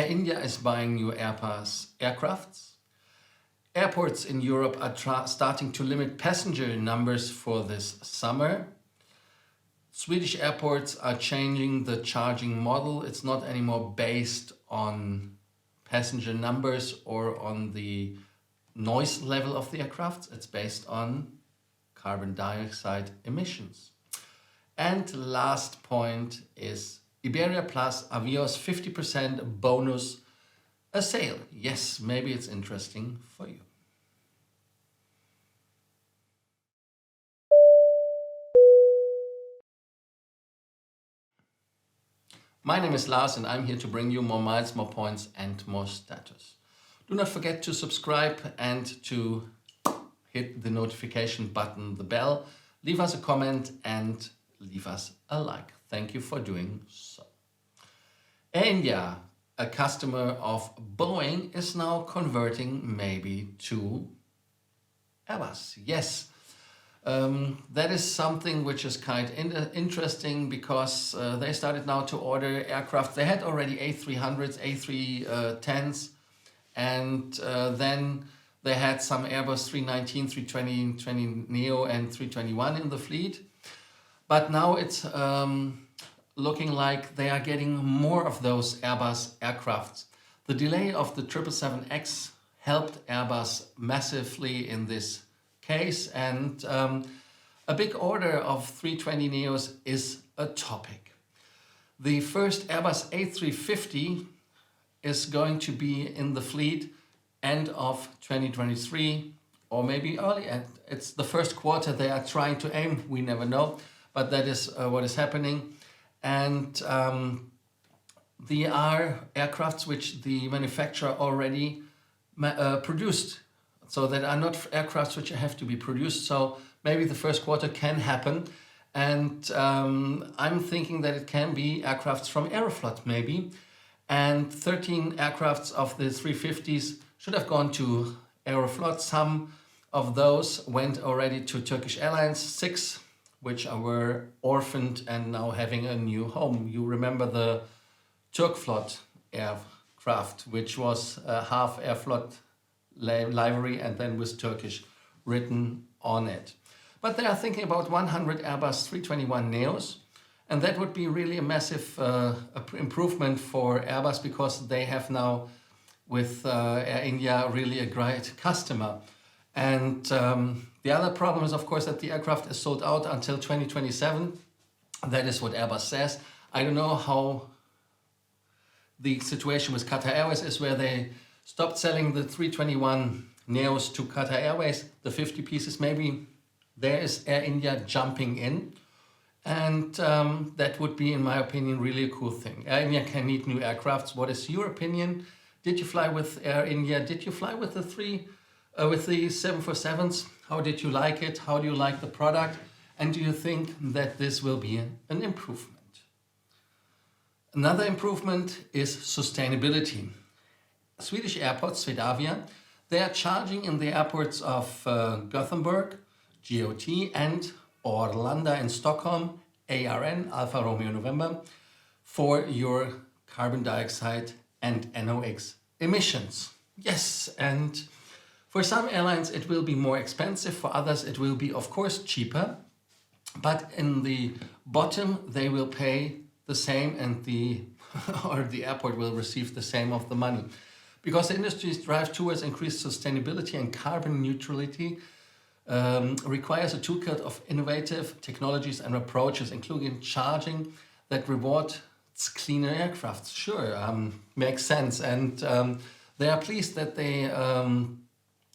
Air India is buying new Airbus aircrafts. Airports in Europe are starting to limit passenger numbers for this summer. Swedish airports are changing the charging model. It's not anymore based on passenger numbers or on the noise level of the aircraft. It's based on carbon dioxide emissions. And last point is Iberia plus Avios 50% bonus a sale. Yes, maybe it's interesting for you. My name is Lars and I'm here to bring you more miles, more points and more status. Do not forget to subscribe and to hit the notification button, the bell, leave us a comment and leave us a like. Thank you for doing so. Air India, a customer of Boeing, is now converting maybe to Airbus. Yes. That is something which is kind of interesting because they started now to order aircraft. They had already A300s, A310s, and then they had some Airbus A319, A320neo and A321 in the fleet. But now it's looking like they are getting more of those Airbus aircrafts. The delay of the 777X helped Airbus massively in this case, and a big order of 320neos is a topic. The first Airbus A350 is going to be in the fleet end of 2023 or maybe early. And it's the first quarter they are trying to aim. We never know, but that is what is happening. And they are aircrafts which the manufacturer already produced. So that are not aircrafts which have to be produced. So maybe the first quarter can happen. And I'm thinking that it can be aircrafts from Aeroflot maybe. And 13 aircrafts of the 350s should have gone to Aeroflot. Some of those went already to Turkish Airlines, 6 which were orphaned and now having a new home. You remember the Turkflot aircraft, which was half Airflot livery and then with Turkish written on it. But they are thinking about 100 Airbus A321neos, and that would be really a massive improvement for Airbus because they have now with Air India really a great customer. And the other problem is of course that the aircraft is sold out until 2027. That is what Airbus says. I don't know how the situation with Qatar Airways is, where they stopped selling the 321neos to Qatar Airways, the 50 pieces. Maybe there is Air India jumping in, and that would be, in my opinion, really a cool thing. Air India can need new aircrafts. What is your opinion? Did you fly with Air India? Did you fly with the 747s? How did you like it? How do you like the product? And do you think that this will be an improvement? Another improvement is sustainability. Swedish airports, Swedavia, they are charging in the airports of Gothenburg, GOT, and Arlanda in Stockholm, ARN, Alfa Romeo November, for your carbon dioxide and NOx emissions. Yes, and for some airlines it will be more expensive, for others it will be of course cheaper, but in the bottom they will pay the same and the airport will receive the same of the money. Because the industry's drive towards increased sustainability and carbon neutrality requires a toolkit of innovative technologies and approaches, including charging that reward cleaner aircraft. Sure, makes sense. And they are pleased that they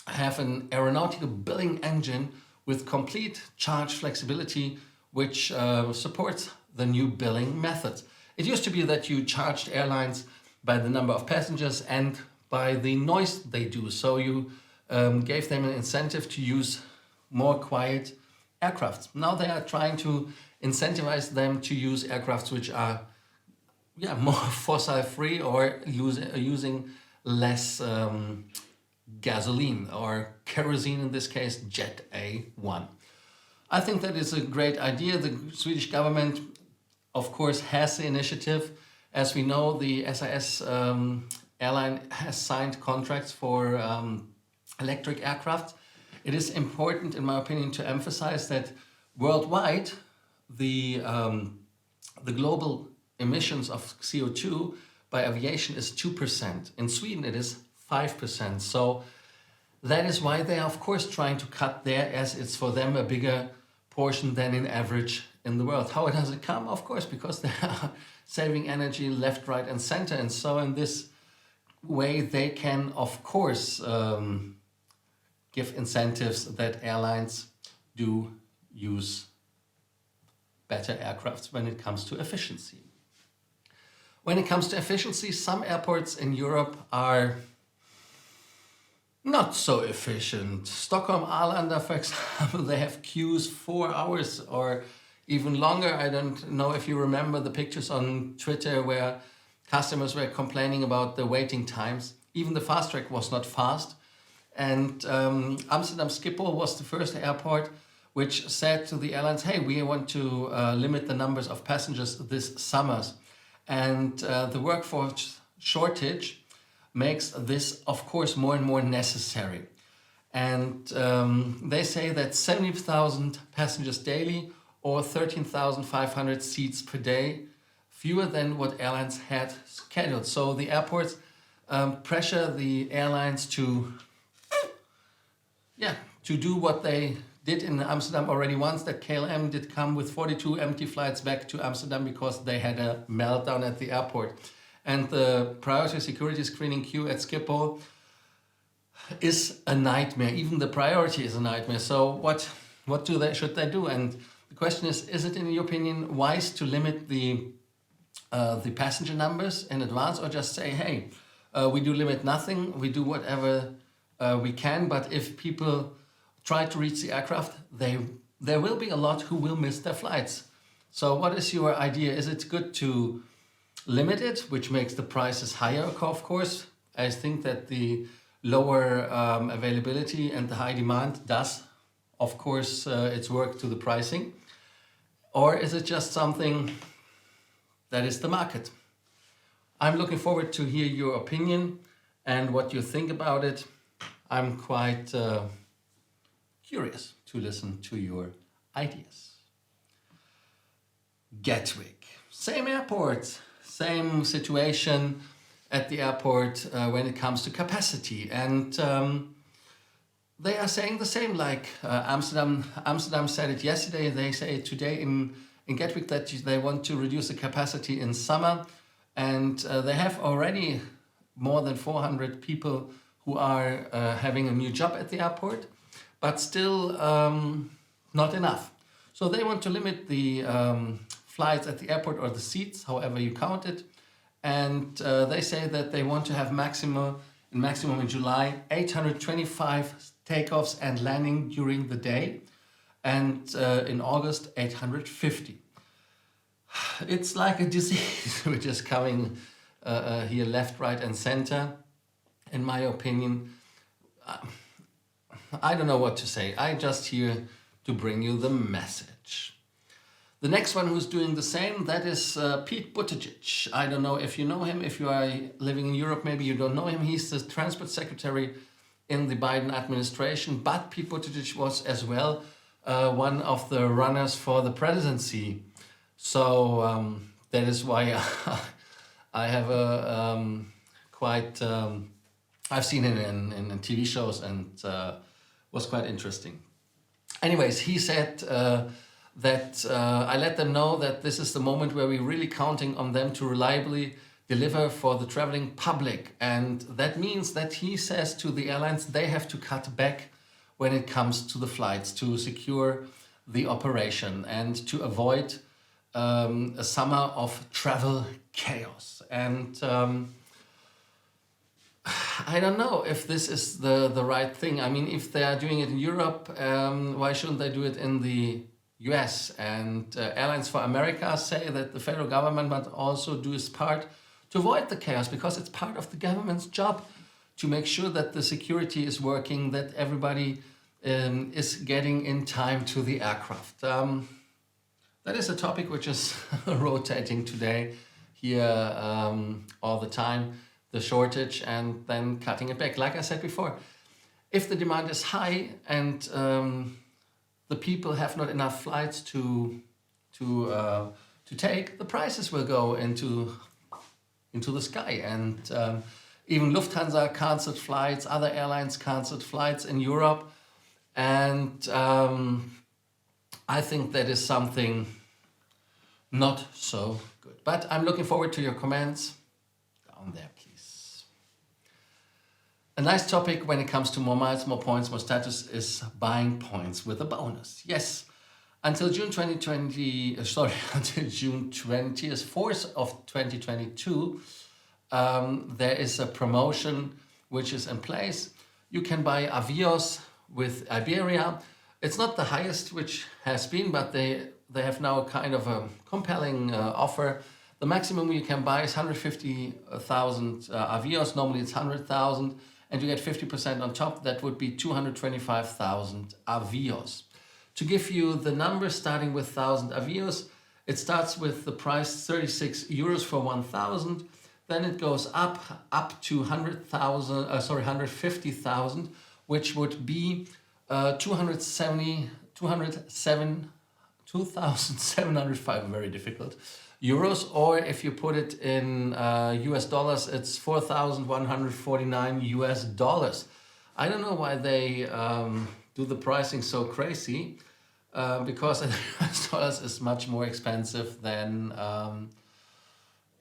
have an aeronautical billing engine with complete charge flexibility, which supports the new billing methods. It used to be that you charged airlines by the number of passengers and by the noise they do. So you gave them an incentive to use more quiet aircrafts. Now they are trying to incentivize them to use aircrafts which are more fossil free or using less gasoline or kerosene, in this case Jet A1. I think that is a great idea. The Swedish government of course has the initiative, As we know, the SAS airline has signed contracts for electric aircraft. It is important, in my opinion, to emphasize that worldwide, the global emissions of CO2 by aviation is 2%. In Sweden, it is 5%. So that is why they are, of course, trying to cut there, as it's for them a bigger portion than in average in the world. How does it come? Of course, because they are saving energy left, right, and center. And so in this way, they can, of course, give incentives that airlines do use better aircrafts when it comes to efficiency. When it comes to efficiency, some airports in Europe are not so efficient. Stockholm Arlanda, for example, they have queues 4 hours or even longer. I don't know if you remember the pictures on Twitter where customers were complaining about the waiting times. Even the fast track was not fast. And Amsterdam Schipohl was the first airport which said to the airlines, hey, we want to limit the numbers of passengers this summer. And the workforce shortage makes this, of course, more and more necessary. And they say that 70,000 passengers daily or 13,500 seats per day, fewer than what airlines had scheduled. So the airports pressure the airlines to do what they did in Amsterdam already once, that KLM did come with 42 empty flights back to Amsterdam because they had a meltdown at the airport. And the priority security screening queue at Schiphol is a nightmare. Even the priority is a nightmare. So what should they do? And the question is it in your opinion wise to limit the passenger numbers in advance, or just say, hey, we do limit nothing, we do whatever we can, but if people try to reach the aircraft, there will be a lot who will miss their flights. So what is your idea? Is it good to limit it, which makes the prices higher, of course? I think that the lower availability and the high demand does, of course, its work to the pricing. Or is it just something that is the market? I'm looking forward to hear your opinion and what you think about it. I'm quite curious to listen to your ideas. Gatwick, same airport, same situation at the airport when it comes to capacity. And they are saying the same, like Amsterdam said it yesterday. They say it today in Gatwick that they want to reduce the capacity in summer. And they have already more than 400 people who are having a new job at the airport, but still not enough. So they want to limit the flights at the airport, or the seats, however you count it. And they say that they want to have maximum in July 825 takeoffs and landing during the day, and in August 850. It's like a disease which is coming here left, right, and center. In my opinion, I don't know what to say. I'm just here to bring you the message. The next one who's doing the same, that is Pete Buttigieg. I don't know if you know him. If you are living in Europe, maybe you don't know him. He's the transport secretary in the Biden administration. But Pete Buttigieg was as well one of the runners for the presidency. So that is why I have a quite... I've seen him in TV shows, and was quite interesting. Anyways, he said that I let them know that this is the moment where we're really counting on them to reliably deliver for the traveling public. And that means that he says to the airlines, they have to cut back when it comes to the flights to secure the operation and to avoid a summer of travel chaos. And I don't know if this is the right thing. I mean, if they are doing it in Europe, why shouldn't they do it in the US? And Airlines for America say that the federal government must also do its part to avoid the chaos, because it's part of the government's job to make sure that the security is working, that everybody is getting in time to the aircraft. That is a topic which is rotating today hear all the time the shortage and then cutting it back. Like I said before, if the demand is high and the people have not enough flights to take, the prices will go into the sky. And even Lufthansa cancelled flights, other airlines cancelled flights in Europe. And I think that is something not so good. But I'm looking forward to your comments down there, please. A nice topic when it comes to more miles, more points, more status is buying points with a bonus. Yes, until June 2020, until June 4th of 2022, there is a promotion which is in place. You can buy Avios with Iberia. It's not the highest which has been, but they have now kind of a compelling offer. The maximum you can buy is 150,000 Avios. Normally it's 100,000, and you get 50% on top. That would be 225,000 Avios. To give you the numbers, starting with 1,000 Avios, it starts with the price 36 euros for 1,000. Then it goes up to 150,000, which would be 2,705, very difficult, euros. Or if you put it in US dollars, it's 4,149 US dollars. I don't know why they do the pricing so crazy, because US dollars is much more expensive than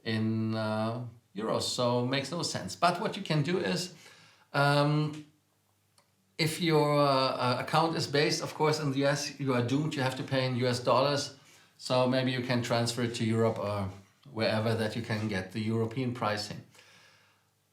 in euros, so it makes no sense. But what you can do is, if your account is based, of course, in the US, you are doomed. You have to pay in US dollars. So maybe you can transfer it to Europe or wherever that you can get the European pricing.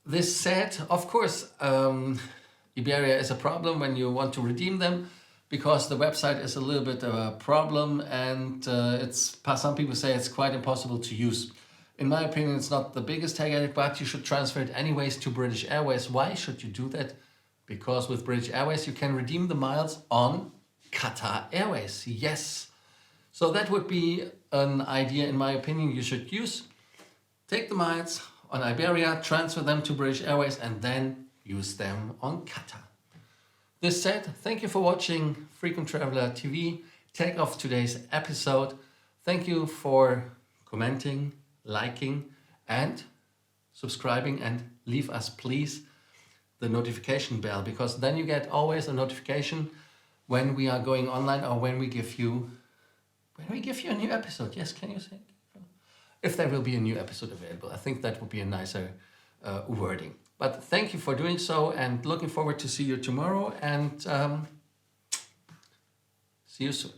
This said, of course, Iberia is a problem when you want to redeem them, because the website is a little bit of a problem, and some people say it's quite impossible to use. In my opinion, it's not the biggest headache, but you should transfer it anyways to British Airways. Why should you do that? Because with British Airways, you can redeem the miles on Qatar Airways. Yes. So that would be an idea, in my opinion, you should use. Take the miles on Iberia, transfer them to British Airways, and then use them on Qatar. This said, thank you for watching Frequent Traveler TV. Take off today's episode. Thank you for commenting, liking, and subscribing, and leave us, please, the notification bell, because then you get always a notification when we are going online, or when we give you a new episode. Yes, can you say it? If there will be a new episode available. I think that would be a nicer wording. But thank you for doing so, and looking forward to see you tomorrow, and see you soon.